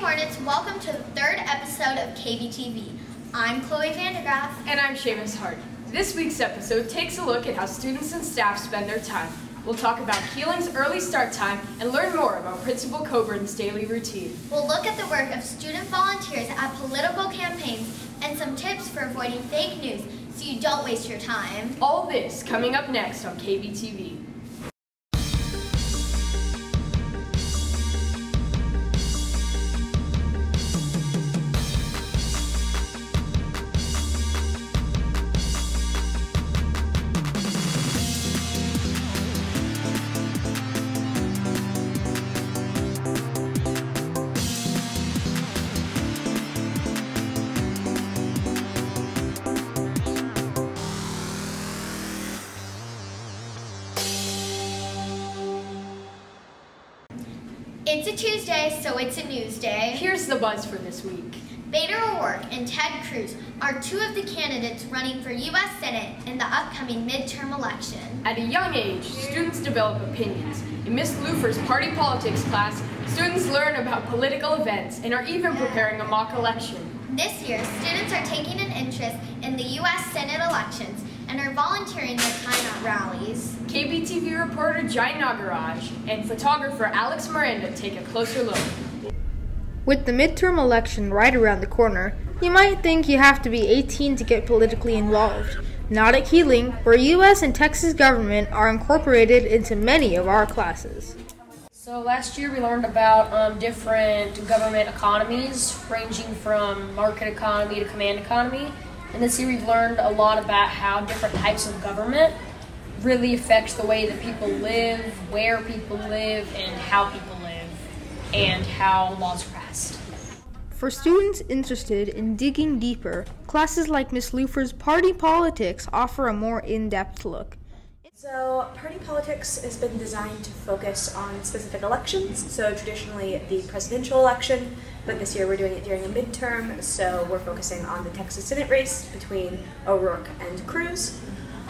Hornets, welcome to the third episode of KBTV. I'm Chloe Vandegraff. And I'm Seamus Hart. This week's episode takes a look at how students and staff spend their time. We'll talk about Keeling's early start time and learn more about Principal Coburn's daily routine. We'll look at the work of student volunteers at political campaigns and some tips for avoiding fake news so you don't waste your time. All this coming up next on KBTV. It's a Tuesday, so it's a news day. Here's the buzz for this week. Beto O'Rourke and Ted Cruz are two of the candidates running for U.S. Senate in the upcoming midterm election. At a young age, students develop opinions. In Miss Lufer's party politics class, students learn about political events and are even preparing a mock election. This year, students are taking an interest in the U.S. Senate elections and are volunteering their time at rallies. KBTV reporter Jai Nagaraj and photographer Alex Miranda take a closer look. With the midterm election right around the corner, you might think you have to be 18 to get politically involved. Not at Keeling, where U.S. and Texas government are incorporated into many of our classes. So last year we learned about different government economies, ranging from market economy to command economy. And this year we've learned a lot about how different types of government really affects the way that people live, where people live, and how people live, and how laws are passed. For students interested in digging deeper, classes like Miss Lufer's Party Politics offer a more in-depth look. So, party politics has been designed to focus on specific elections, so traditionally the presidential election, but this year we're doing it during a midterm, so we're focusing on the Texas Senate race between O'Rourke and Cruz,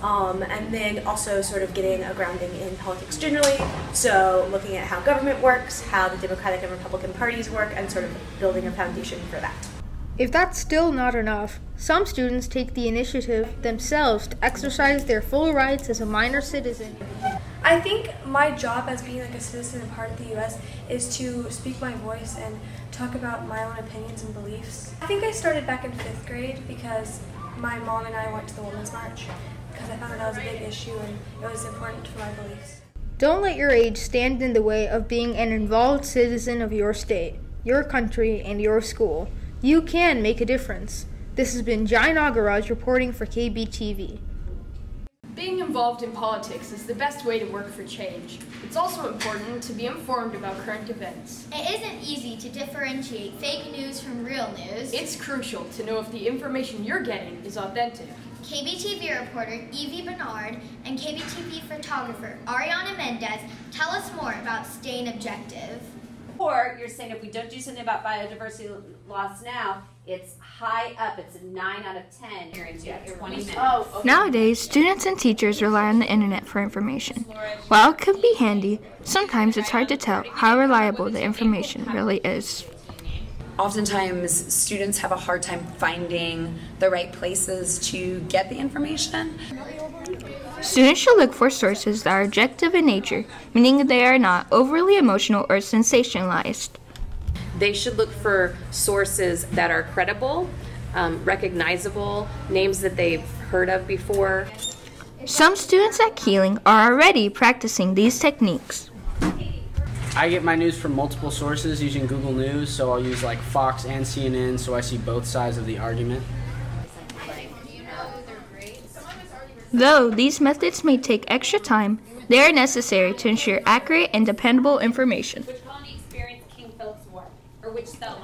and then also sort of getting a grounding in politics generally, so looking at how government works, how the Democratic and Republican parties work, and sort of building a foundation for that. If that's still not enough, some students take the initiative themselves to exercise their full rights as a minor citizen. I think my job as being like a citizen and part of the U.S. is to speak my voice and talk about my own opinions and beliefs. I think I started back in 5th grade because my mom and I went to the Women's March because I found that was a big issue and it was important for my beliefs. Don't let your age stand in the way of being an involved citizen of your state, your country, and your school. You can make a difference. This has been Jai Nagaraj reporting for KBTV. Being involved in politics is the best way to work for change. It's also important to be informed about current events. It isn't easy to differentiate fake news from real news. It's crucial to know if the information you're getting is authentic. KBTV reporter Evie Bernard and KBTV photographer Ariana Mendez tell us more about staying objective. Or you're saying if we don't do something about biodiversity loss now, it's high up. It's a 9 out of 10. You have 20 minutes. Nowadays, students and teachers rely on the internet for information. While it could be handy, sometimes it's hard to tell how reliable the information really is. Oftentimes, students have a hard time finding the right places to get the information. Students should look for sources that are objective in nature, meaning they are not overly emotional or sensationalized. They should look for sources that are credible, recognizable, names that they've heard of before. Some students at Keeling are already practicing these techniques. I get my news from multiple sources using Google News, so I'll use like Fox and CNN so I see both sides of the argument. Though these methods may take extra time, they are necessary to ensure accurate and dependable information.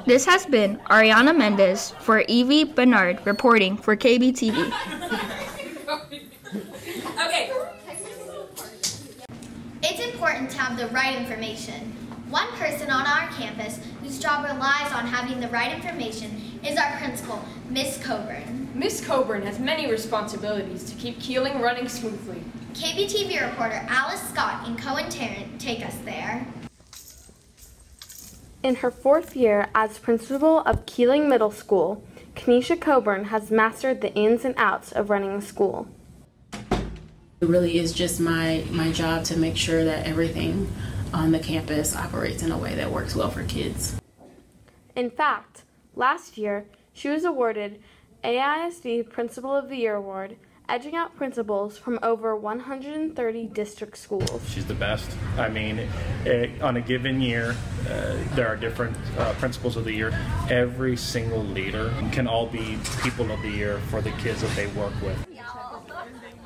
This has been Ariana Mendez for Evie Bernard reporting for KBTV. Okay. It's important to have the right information. One person on our campus whose job relies on having the right information is our principal, Miss Coburn. Miss Coburn has many responsibilities to keep Keeling running smoothly. KBTV reporter Alice Scott and Cohen Tarrant take us there. In her 4th year as principal of Keeling Middle School, Kenesha Coburn has mastered the ins and outs of running a school. It really is just my job to make sure that everything on the campus operates in a way that works well for kids. In fact, last year, she was awarded AISD Principal of the Year Award, edging out principals from over 130 district schools. She's the best. I mean, on a given year, there are different principals of the year. Every single leader can all be people of the year for the kids that they work with.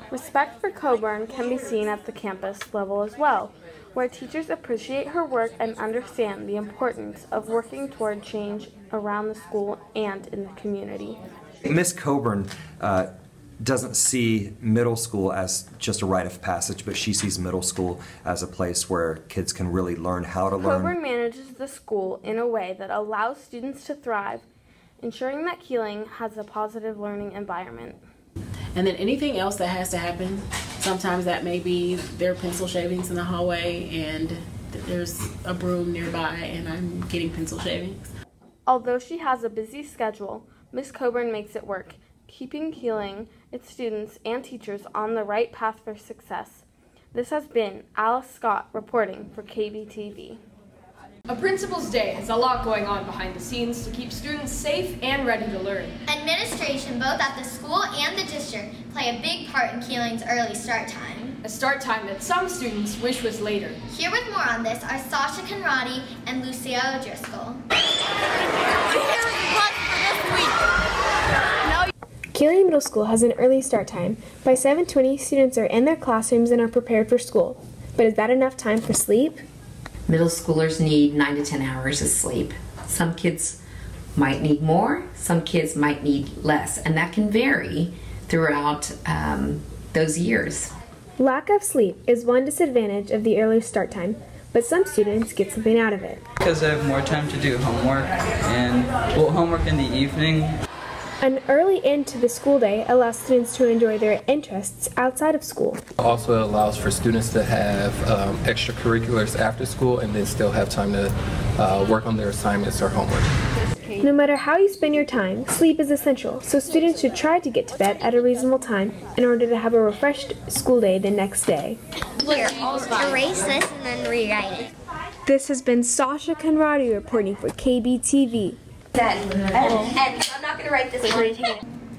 Respect for Coburn can be seen at the campus level as well, where teachers appreciate her work and understand the importance of working toward change around the school and in the community. Miss Coburn doesn't see middle school as just a rite of passage, but she sees middle school as a place where kids can really learn how to learn. Coburn manages the school in a way that allows students to thrive, ensuring that Keeling has a positive learning environment. And then anything else that has to happen, sometimes that may be there are pencil shavings in the hallway and there's a broom nearby and I'm getting pencil shavings. Although she has a busy schedule, Ms. Coburn makes it work, keeping Keeling, its students, and teachers on the right path for success. This has been Alice Scott reporting for KBTV. A Principal's Day has a lot going on behind the scenes to keep students safe and ready to learn. Administration, both at the school and the district, play a big part in Keeling's early start time. A start time that some students wish was later. Here with more on this are Sasha Conradi and Lucia O'Driscoll. Keeling Middle School has an early start time. By 7:20, students are in their classrooms and are prepared for school. But is that enough time for sleep? Middle schoolers need 9 to 10 hours of sleep. Some kids might need more, some kids might need less, and that can vary throughout those years. Lack of sleep is one disadvantage of the early start time, but some students get something out of it. Because I have more time to do homework, and homework in the evening. An early end to the school day allows students to enjoy their interests outside of school. Also allows for students to have extracurriculars after school and then still have time to work on their assignments or homework. No matter how you spend your time, sleep is essential, so students should try to get to bed at a reasonable time in order to have a refreshed school day the next day. Here, erase this and then rewrite it. This has been Sasha Conradi reporting for KBTV. And I'm not going to write this one.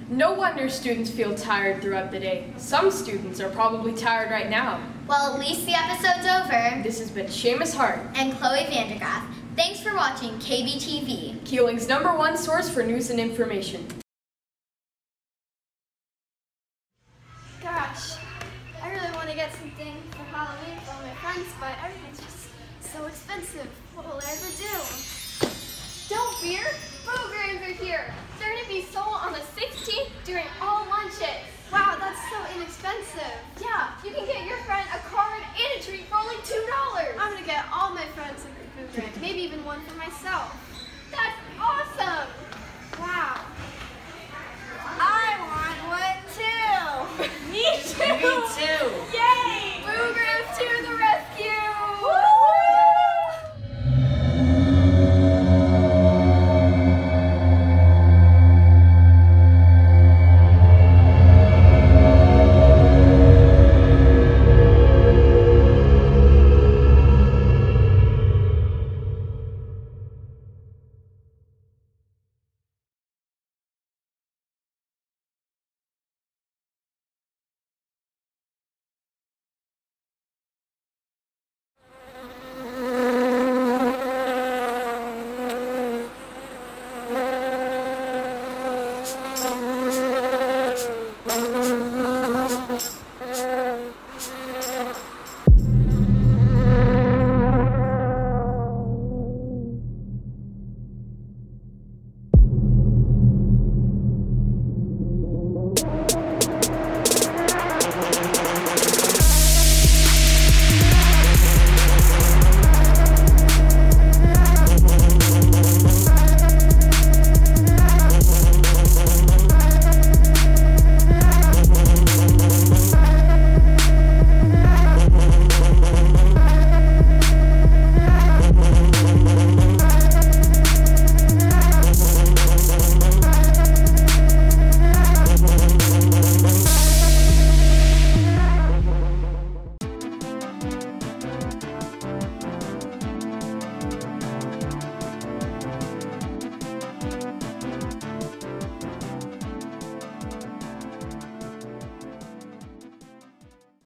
No wonder students feel tired throughout the day. Some students are probably tired right now. Well, at least the episode's over. This has been Seamus Hart and Chloe Vandergraaf. Thanks for watching KBTV, Keeling's #1 source for news and information. Gosh, I really want to get something for Halloween for all my friends, but everything's just so expensive. What will I ever do? Don't fear, boograms are here. They're going to be sold on the 16th during all lunches. Wow, that's so inexpensive. Yeah, you can get your friend a card and a treat for only $2. I'm going to get all my friends a boogram, maybe even one for myself. That's awesome!